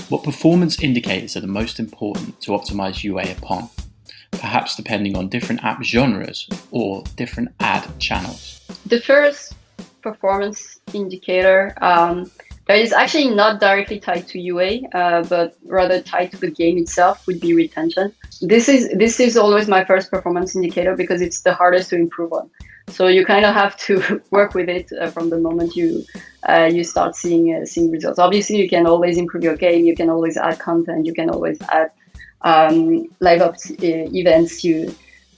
What performance indicators are the most important to optimize UA upon, perhaps depending on different app genres or different ad channels? The first performance indicator that is actually not directly tied to UA, but rather tied to the game itself would be retention. This is always my first performance indicator because it's the hardest to improve on. So you kind of have to work with it from the moment you start seeing results. Obviously, you can always improve your game. You can always add content. You can always add live ops events.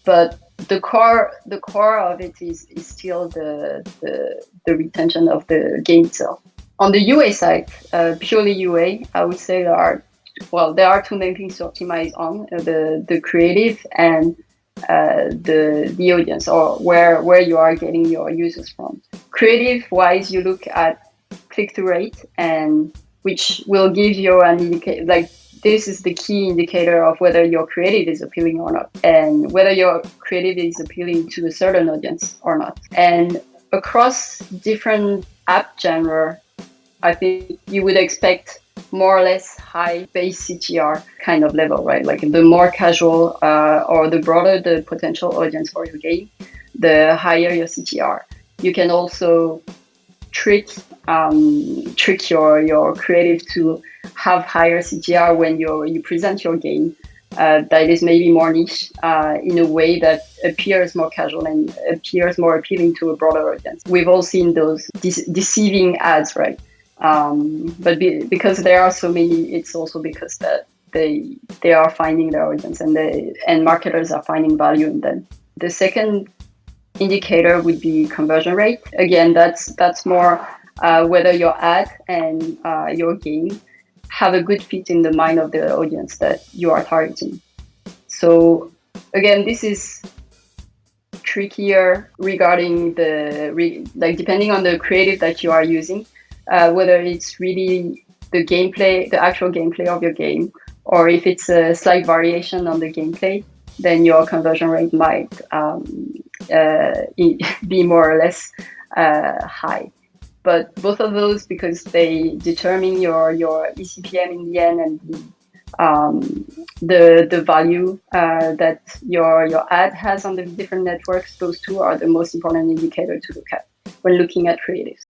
But the core of it is still the retention of the game itself. On the UA side, purely UA, I would say there are two main things to optimize on: the creative and the audience, or where you are getting your users from. Creative wise, you look at click-through rate, and which will give you an indicator. Like, this is the key indicator of whether your creative is appealing or not, and whether your creative is appealing to a certain audience or not. And across different app genre, I think you would expect more or less high base CTR kind of level, right? Like, the more casual or the broader the potential audience for your game, the higher your CTR. You can also trick your creative to have higher CTR when you present your game that is maybe more niche in a way that appears more casual and appears more appealing to a broader audience. We've all seen those deceiving ads, right? But because there are so many, it's also because that they are finding their audience, and marketers are finding value in them. The second indicator would be conversion rate. Again, that's more whether your ad and your game have a good fit in the mind of the audience that you are targeting. So again, this is trickier regarding depending on the creative that you are using, whether it's really the gameplay, the actual gameplay of your game, or if it's a slight variation on the gameplay, then your conversion rate might be more or less high. But both of those, because they determine your eCPM in the end, and the value that your ad has on the different networks, those two are the most important indicator to look at when looking at creatives.